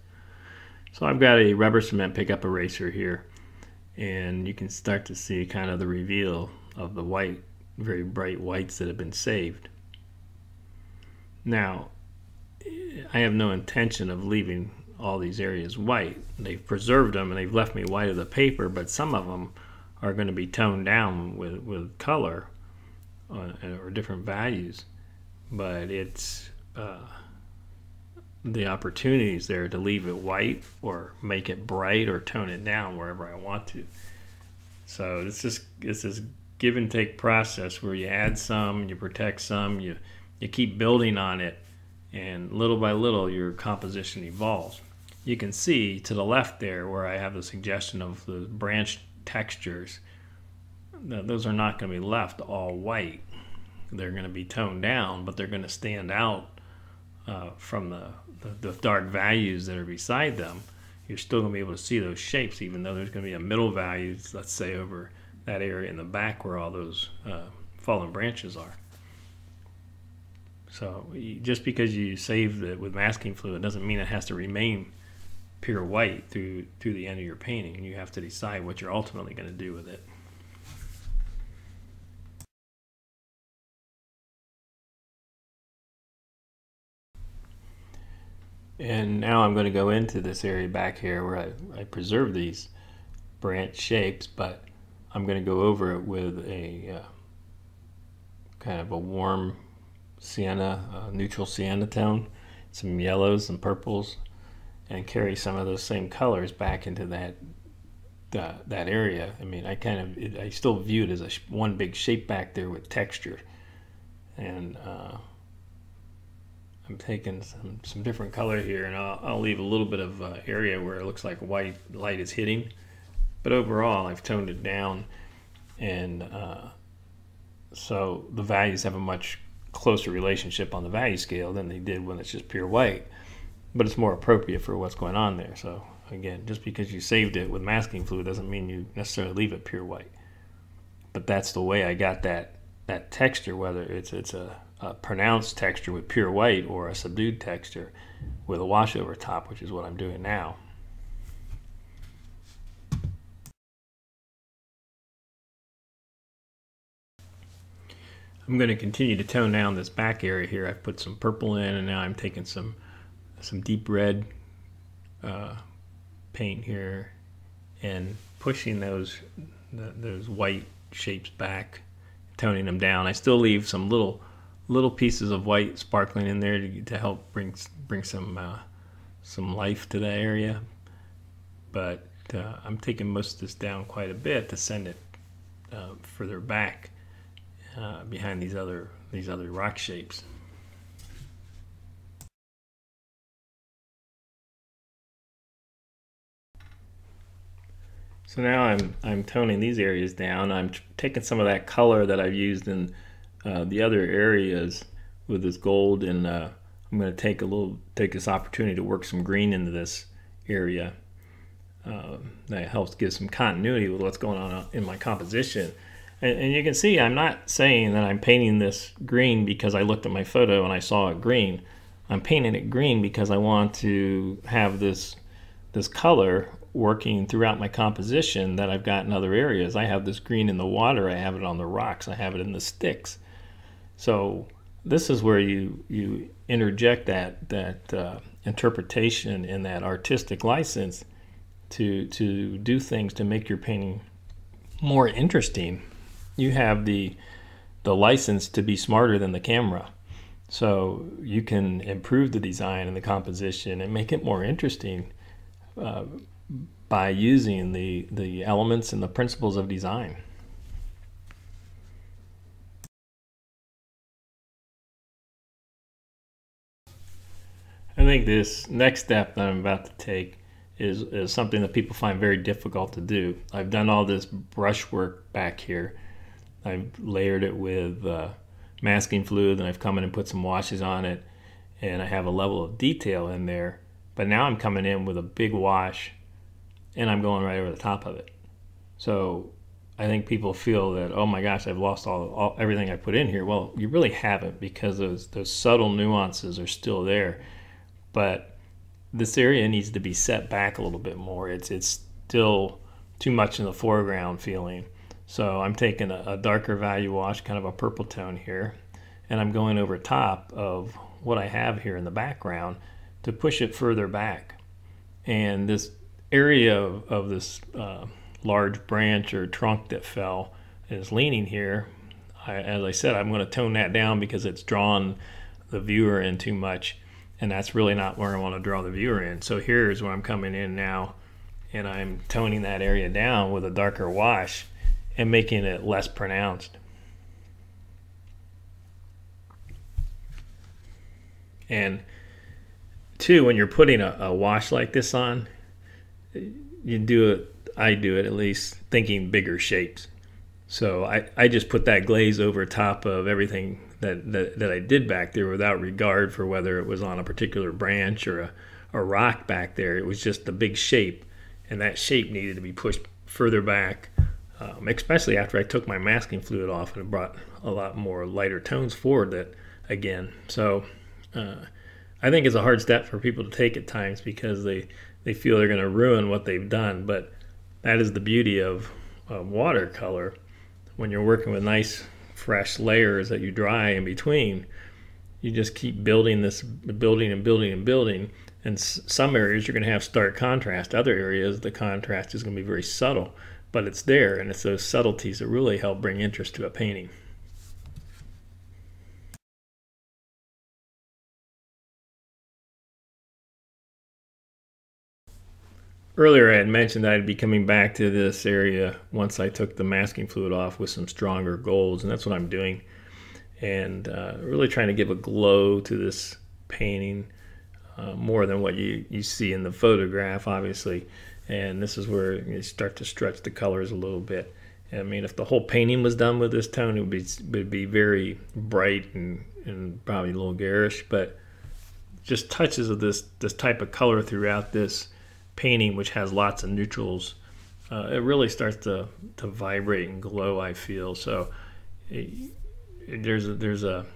So I've got a rubber cement pickup eraser here, and you can start to see kind of the reveal of the white, very bright whites that have been saved. Now, I have no intention of leaving all these areas white. They've preserved them and they've left me white of the paper, but some of them are going to be toned down with color or different values. But it's the opportunities there to leave it white or make it bright or tone it down wherever I want to. So it's this give and take process where you add some, you protect some, you keep building on it, and little by little your composition evolves. You can see to the left there where I have the suggestion of the branch textures. Those are not going to be left all white. They're going to be toned down, but they're going to stand out from the dark values that are beside them. You're still going to be able to see those shapes, even though there's going to be a middle value, let's say over that area in the back where all those fallen branches are. So just because you saved it with masking fluid doesn't mean it has to remain pure white through the end of your painting. You have to decide what you're ultimately going to do with it. And now I'm going to go into this area back here where I preserve these branch shapes, but I'm going to go over it with a kind of a warm sienna, neutral sienna tone, some yellows and purples, and carry some of those same colors back into that area. I mean, I still view it as one big shape back there with texture, and I'm taking some different color here, and I'll leave a little bit of area where it looks like white light is hitting, but overall I've toned it down, and so the values have a much closer relationship on the value scale than they did when it's just pure white, but it's more appropriate for what's going on there. So again, just because you saved it with masking fluid doesn't mean you necessarily leave it pure white, but that's the way I got that texture, whether it's a pronounced texture with pure white or a subdued texture with a wash over top, which is what I'm doing now. I'm going to continue to tone down this back area here. I've put some purple in, and now I'm taking some deep red paint here and pushing those white shapes back, toning them down. I still leave some little pieces of white sparkling in there to help bring some life to that area, but I'm taking most of this down quite a bit to send it further back behind these other rock shapes. So now I'm toning these areas down. I'm taking some of that color that I've used in the other areas with this gold, and I'm going to take this opportunity to work some green into this area. That helps give some continuity with what's going on in my composition. And you can see I'm not saying that I'm painting this green because I looked at my photo and I saw it green. I'm painting it green because I want to have this color working throughout my composition that I've got in other areas. I have this green in the water, I have it on the rocks, I have it in the sticks. So this is where you interject that interpretation and that artistic license to do things to make your painting more interesting. You have the license to be smarter than the camera. So you can improve the design and the composition and make it more interesting by using the elements and the principles of design. I think this next step that I'm about to take is something that people find very difficult to do. I've done all this brush work back here. I've layered it with masking fluid, and I've come in and put some washes on it, and I have a level of detail in there. But now I'm coming in with a big wash, and I'm going right over the top of it. So I think people feel that, oh my gosh, I've lost everything I put in here. Well, you really haven't, because those subtle nuances are still there. But this area needs to be set back a little bit more. It's still too much in the foreground feeling. So I'm taking a darker value wash, kind of a purple tone here, and I'm going over top of what I have here in the background to push it further back. And this area of this large branch or trunk that fell is leaning here. As I said, I'm going to tone that down because it's drawn the viewer in too much, and that's really not where I want to draw the viewer in. So here's where I'm coming in now, and I'm toning that area down with a darker wash and making it less pronounced. And two, when you're putting a wash like this on, you do it, I do it at least, thinking bigger shapes. So I just put that glaze over top of everything that I did back there without regard for whether it was on a particular branch or a rock back there. It was just a big shape, and that shape needed to be pushed further back, especially after I took my masking fluid off and brought a lot more lighter tones forward that again. So I think it's a hard step for people to take at times because they feel they're going to ruin what they've done, but that is the beauty of watercolor. When you're working with nice fresh layers that you dry in between, you just keep building this, building and building and building, and some areas you're going to have stark contrast. Other areas the contrast is going to be very subtle, but it's there, and it's those subtleties that really help bring interest to a painting. Earlier I had mentioned that I'd be coming back to this area once I took the masking fluid off with some stronger golds, and that's what I'm doing. And really trying to give a glow to this painting, more than what you see in the photograph, obviously. And this is where you start to stretch the colors a little bit. I mean, if the whole painting was done with this tone, it would be very bright and probably a little garish, but just touches of this type of color throughout this painting, which has lots of neutrals, it really starts to vibrate and glow, I feel. So there's a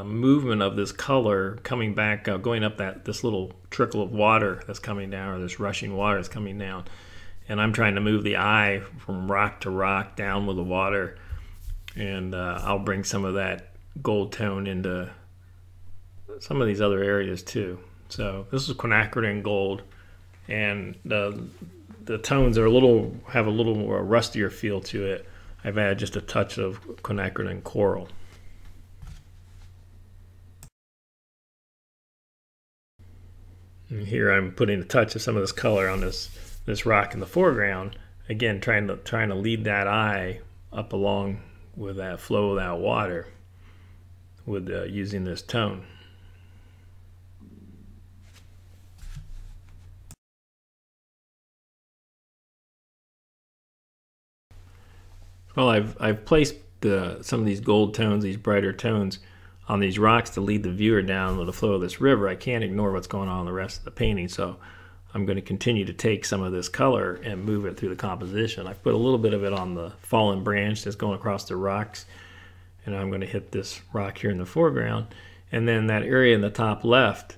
movement of this color coming back, going up this little trickle of water that's coming down, or this rushing water that's coming down. And I'm trying to move the eye from rock to rock down with the water, and I'll bring some of that gold tone into some of these other areas too. So this is quinacridone gold, and the tones are have a little more rustier feel to it. I've added just a touch of quinacridone coral. And here I'm putting a touch of some of this color on this rock in the foreground. Again, trying to lead that eye up along with that flow of that water with using this tone. Well, I've placed some of these gold tones, these brighter tones, on these rocks to lead the viewer down with the flow of this river. I can't ignore what's going on in the rest of the painting, so I'm going to continue to take some of this color and move it through the composition. I've put a little bit of it on the fallen branch that's going across the rocks, and I'm going to hit this rock here in the foreground. And then that area in the top left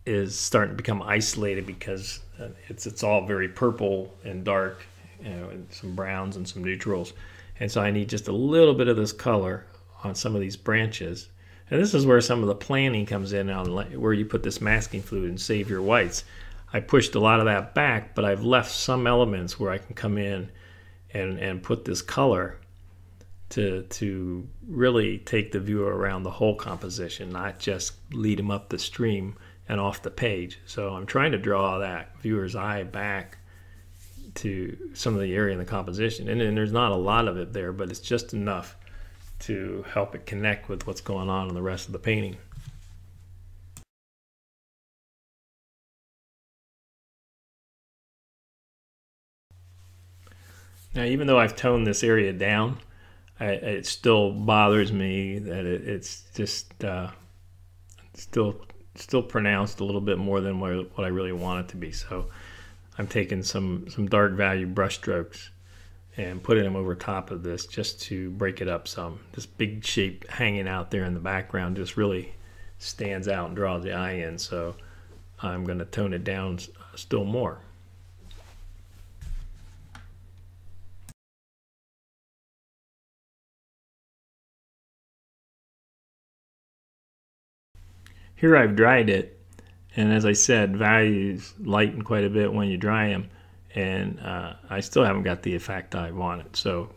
is starting to become isolated because it's all very purple and dark, and some browns and some neutrals. And so I need just a little bit of this color on some of these branches. And this is where some of the planning comes in, on where you put this masking fluid and save your whites. I pushed a lot of that back, but I've left some elements where I can come in and put this color to really take the viewer around the whole composition, not just lead them up the stream and off the page. So I'm trying to draw that viewer's eye back to some of the area in the composition, and there's not a lot of it there, but it's just enough to help it connect with what's going on in the rest of the painting. Now, even though I've toned this area down, it still bothers me that it's just still pronounced a little bit more than what I really want it to be. So I'm taking some dark value brush strokes and putting them over top of this just to break it up some. This big shape hanging out there in the background just really stands out and draws the eye in, so I'm going to tone it down still more. Here I've dried it, And as I said, values lighten quite a bit when you dry them, and I still haven't got the effect I wanted. So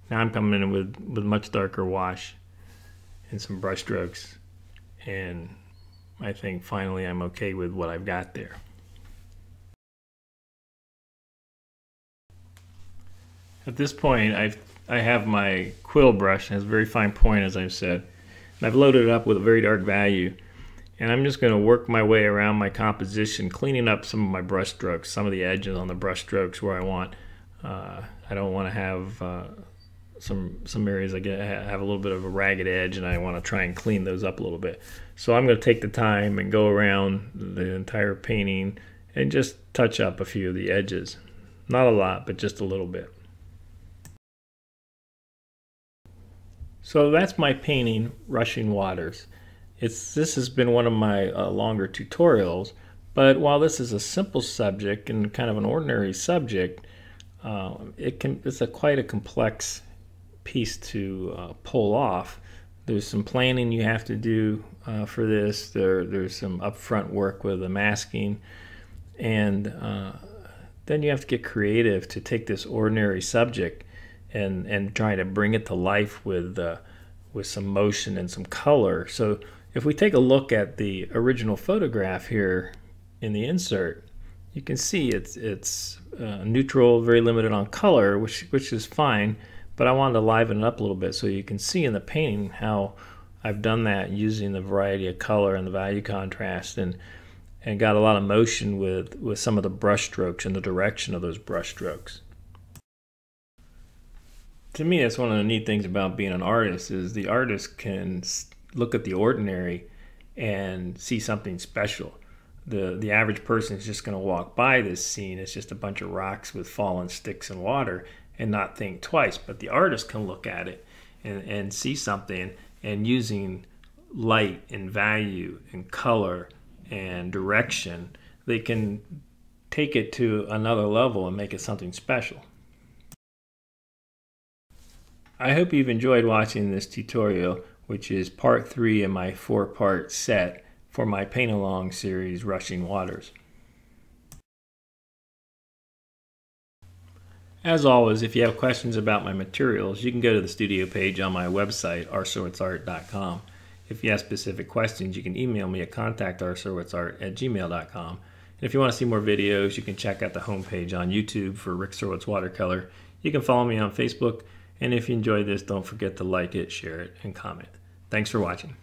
now I'm coming in with much darker wash and some brush strokes, and I think finally I'm okay with what I've got there. At this point, I have my quill brush. It has a very fine point, as I've said. And I've loaded it up with a very dark value. And I'm just going to work my way around my composition, cleaning up some of my brush strokes, some of the edges on the brush strokes where I want. I don't want to have some areas I have a little bit of a ragged edge, and I want to try and clean those up a little bit. So I'm going to take the time and go around the entire painting and just touch up a few of the edges. Not a lot, but just a little bit. So that's my painting, Rushing Waters. This has been one of my longer tutorials, but while this is a simple subject and kind of an ordinary subject, it's quite a complex piece to pull off. There's some planning you have to do for this. There's some upfront work with the masking, and then you have to get creative to take this ordinary subject and try to bring it to life with some motion and some color. So if we take a look at the original photograph here in the insert, you can see it's neutral, very limited on color, which is fine, but I wanted to liven it up a little bit so you can see in the painting how I've done that using the variety of color and the value contrast, and got a lot of motion with some of the brush strokes and the direction of those brush strokes. To me, that's one of the neat things about being an artist, is the artist can look at the ordinary and see something special. The average person is just going to walk by this scene. It's just a bunch of rocks with fallen sticks and water and not think twice. But the artist can look at it and see something, and using light and value and color and direction, they can take it to another level and make it something special. I hope you've enjoyed watching this tutorial, which is part 3 in my 4-part set for my paint along series, Rushing Waters. As always, if you have questions about my materials, you can go to the studio page on my website, rsorwitzart.com. If you have specific questions, you can email me at contact@rsorwitzart@gmail.com. And if you want to see more videos, you can check out the homepage on YouTube for Rick Sorwitz Watercolor. You can follow me on Facebook. And if you enjoyed this, don't forget to like it, share it, and comment. Thanks for watching.